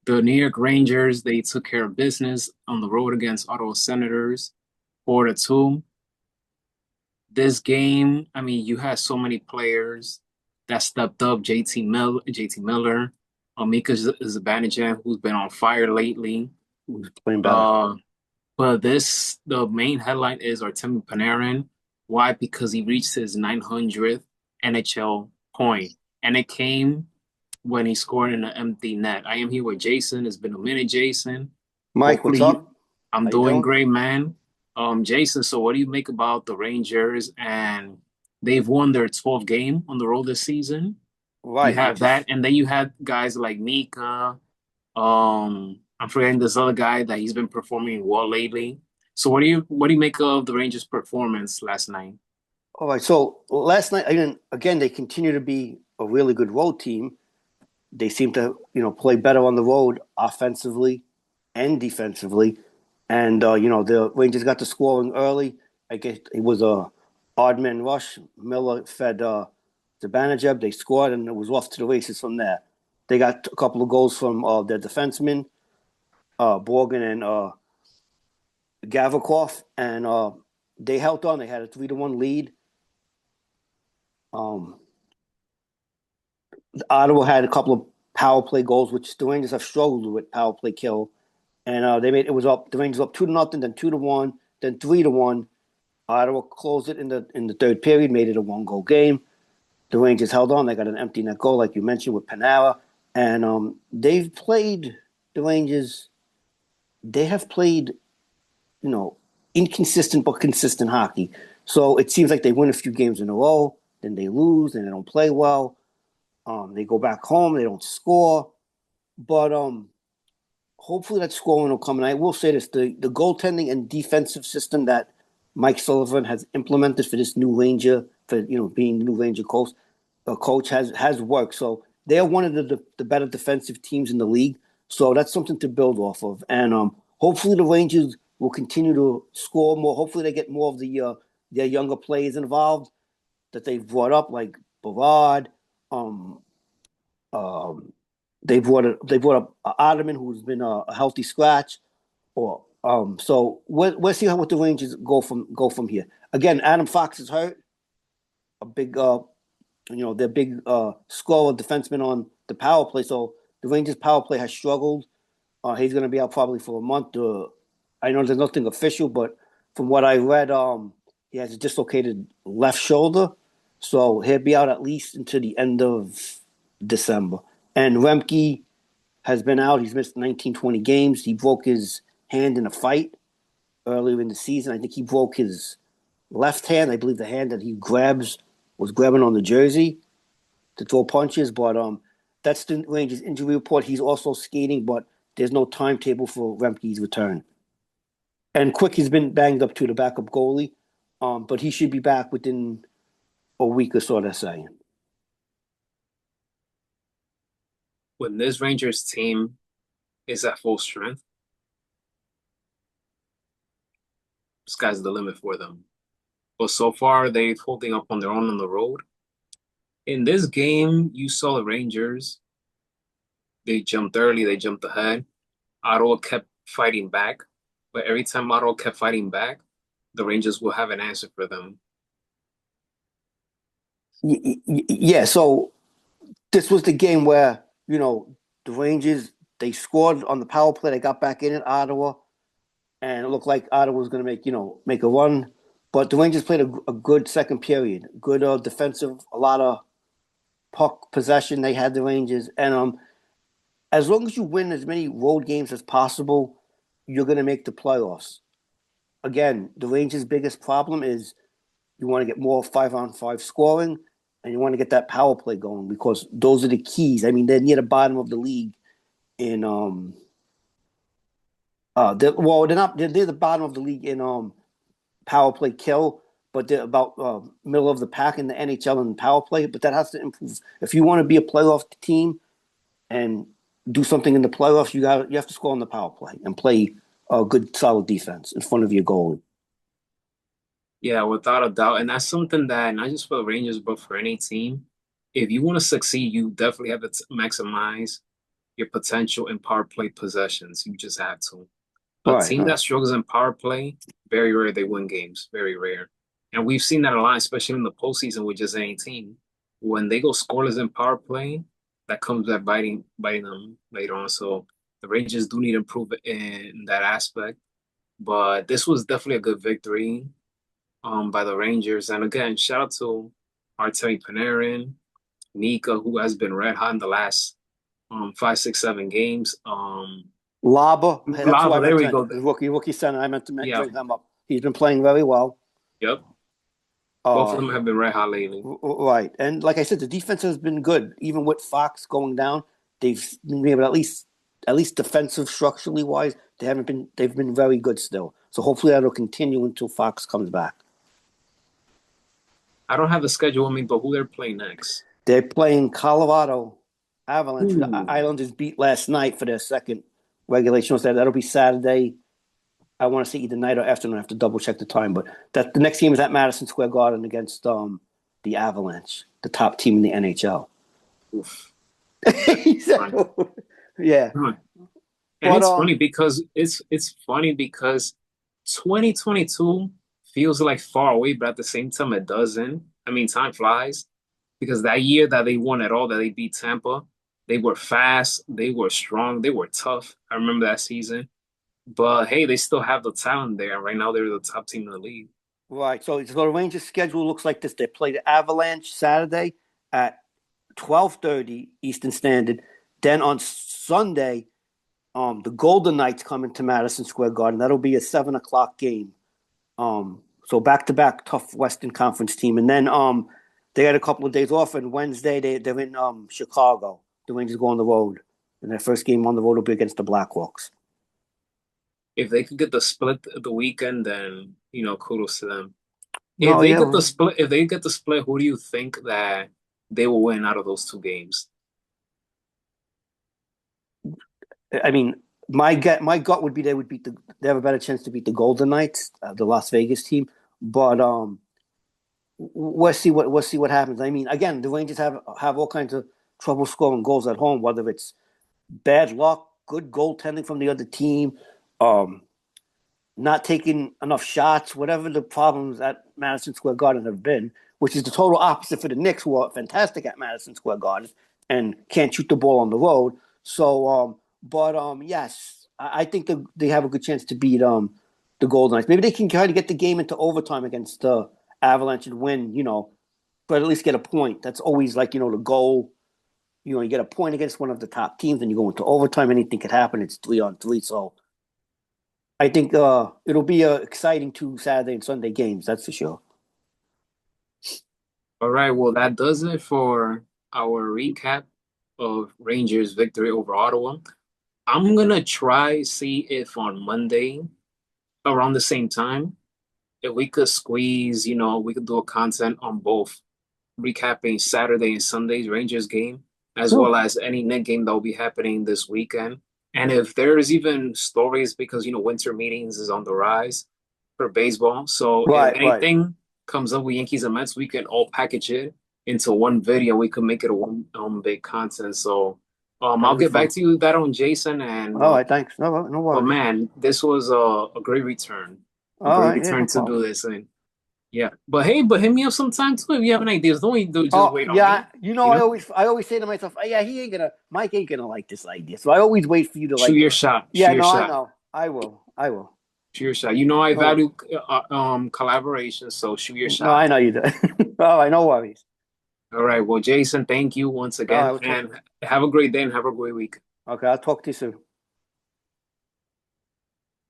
The New York Rangers, they took care of business on the road against Ottawa Senators, 4-2. This game, I mean, you had so many players that stepped up. JT Miller, Mika Zibanejad, who's been on fire lately. Who's playing better? Uh, but the main headline is Artemi Panarin. Why? Because he reached his 900th NHL point, and it came when he scored in an empty net. I am here with Jason. It's been a minute, Jason. Mike, Hopefully what's you, up? I'm How you doing doing? great, man. Jason, so what do you make about the Rangers? And they've won their 12th game on the road this season. You Right, have which that, is and then you had guys like Mika. I'm forgetting this other guy that he's been performing well lately. So what do you make of the Rangers' performance last night? all right. So last night, again, they continue to be a really good road team. They seem to, play better on the road offensively and defensively. And the Rangers got the scoring early. I guess it was a odd man rush. Miller fed Zibanejad. They scored, and it was off to the races from there. They got a couple of goals from their defensemen, Borgen and Gavrikov, and they held on. They had a 3-1 lead. Um, Ottawa had a couple of power play goals, which the Rangers have struggled with power play kill, and they made it was up. The Rangers up 2-0, then 2-1, then 3-1. Ottawa closed it in the third period, made it a one-goal game. The Rangers held on. They got an empty net goal, like you mentioned, with Panera, and they've played the Rangers. They have played, you know, inconsistent but consistent hockey. So it seems like they win a few games in a row, then they lose, and they don't play well. They go back home, they don't score. But hopefully that scoring will come. And I will say this: the goaltending and defensive system that Mike Sullivan has implemented for this new Ranger, for being the new Ranger coach has worked. So they're one of the better defensive teams in the league. So that's something to build off of. And hopefully the Rangers will continue to score more. Hopefully they get more of their younger players involved that they've brought up, like Bavard. Um, um, they brought up Ottoman, who's been a healthy scratch. Or so we'll see how what the Rangers go from here. Again, Adam Fox is hurt, a big their big scorer defenseman on the power play. So the Rangers power play has struggled. He's going to be out probably for a month. I know there's nothing official, but from what I read, he has a dislocated left shoulder, so he'll be out at least until the end of December. And Remke has been out. He's missed 19, 20 games. He broke his hand in a fight earlier in the season. I think he broke his left hand. I believe the hand that he grabs was grabbing on the jersey to throw punches. But that's the Rangers injury report. He's also skating, but there's no timetable for Remke's return. And Quick has been banged up to the backup goalie, but he should be back within a week or so. They're saying. When this Rangers team is at full strength, sky's the limit for them. But so far, they're holding up on their own on the road. In this game, you saw the Rangers. They jumped early, they jumped ahead. Ottawa kept fighting back, but every time Ottawa kept fighting back, the Rangers will have an answer for them. Yeah, so this was the game where the Rangers they scored on the power play. They got back in at Ottawa, and it looked like Ottawa was going to make a run. But the Rangers played a good second period, good defensive, a lot of puck possession. They had the Rangers, and as long as you win as many road games as possible, you're going to make the playoffs. Again, the Rangers' biggest problem is you want to get more 5-on-5 scoring, and you want to get that power play going because those are the keys. I mean, they're near the bottom of the league in they're not they're the bottom of the league in power play kill, but they're about middle of the pack in the NHL in power play. But that has to improve if you want to be a playoff team and do something in the playoffs. You have to score on the power play and play a good solid defense in front of your goalie. Yeah, without a doubt. And that's something that not just for the Rangers, but for any team, if you want to succeed, you definitely have to maximize your potential in power play possessions. You just have to. A Right, team right. that struggles in power play, very rare they win games. Very rare. And we've seen that a lot, especially in the postseason with just any team. When they go scoreless in power play, that comes back biting them later on. So the Rangers do need to improve in that aspect. But this was definitely a good victory by the Rangers. And again, shout out to Artemi Panarin, Mika, who has been red hot in the last 5, 6, 7 games. Laba, hey, that's who I Lava, there meant to we mention. go. The rookie center. I meant to Yeah, bring him up. He's been playing very well. yep. Both of Uh, them have been red hot lately. right, and like I said, the defense has been good. Even with Fox going down, they've been able to at least defensive structurally wise, they've been very good still. So hopefully that'll continue until Fox comes back. I don't have the schedule with me, but who they're playing next? They're playing Colorado Avalanche, who the Ooh, Islanders beat last night for their second regulation. So that'll be Saturday. I want to say either night or afternoon. I have to double check the time, but that the next game is at Madison Square Garden against the Avalanche, the top team in the NHL. oof. He said, Fun. yeah, Fun. And but it's funny because it's funny because 2022 feels like far away, but at the same time it doesn't. I mean, time flies because that year that they won it all, that they beat Tampa, they were fast, they were strong, they were tough. I remember that season. But hey, they still have the talent there. Right now, they're the top team in the league. right. So the Rangers' schedule looks like this: they play the Avalanche Saturday at 12:30 Eastern Standard. Then on Sunday, the Golden Knights come into Madison Square Garden. That'll be a 7 o'clock game. So back to back tough Western Conference team, and then they had a couple of days off. And Wednesday they're in Chicago. The Rangers go on the road, and their first game on the road will be against the Blackhawks. If they could get the split the weekend, then kudos to them. If No, they yeah, get the split, who do you think that they will win out of those two games? I mean, my gut would be they have a better chance to beat the Golden Knights, the Las Vegas team. But we'll see what happens. I mean, again, the Rangers have all kinds of trouble scoring goals at home, whether it's bad luck, good goaltending from the other team, um, not taking enough shots, whatever the problems at Madison Square Garden have been, which is the total opposite for the Knicks, who are fantastic at Madison Square Garden and can't shoot the ball on the road. So, but yes, I think they have a good chance to beat the Golden Knights. Maybe they can try to get the game into overtime against the Avalanche and win, but at least get a point. That's always like the goal. You get a point against one of the top teams, and you go into overtime. Anything could happen. It's 3-on-3, so I think it'll be exciting 2 Saturday and Sunday games. That's for sure. All right, well, that does it for our recap of Rangers' victory over Ottawa. I'm gonna try see if on Monday around the same time, if we could squeeze, we could do a content on both recapping Saturday and Sunday's Rangers game, as well Sure. as any net game that will be happening this weekend. And if there's even stories, because winter meetings is on the rise for baseball. So if Right, right. anything comes up with Yankees and Mets, we can all package it into one video. We could make it a one big content. So I'll That'll be get back fun. to you with that on Jason. And All right, thanks. No but worries. man, this was a great return. A All great right, yeah, no return to problem. do this. And yeah. But hey, hit me up sometime too if you have any ideas. Don't just Oh wait on yeah, me, you know? I always say to myself, oh, yeah, Mike ain't gonna like this idea. So I always wait for you to Shoot like. your shot. Shoot Yeah, your no, I shot. know. I will. Shoot your shot. You know I No worries. value collaboration, so shoot your No, shot. I know you do. All right, no worries. All right. Well, Jason, thank you once All right, again, we'll talk. and have a great day and have a great week. Okay, I'll talk to you soon.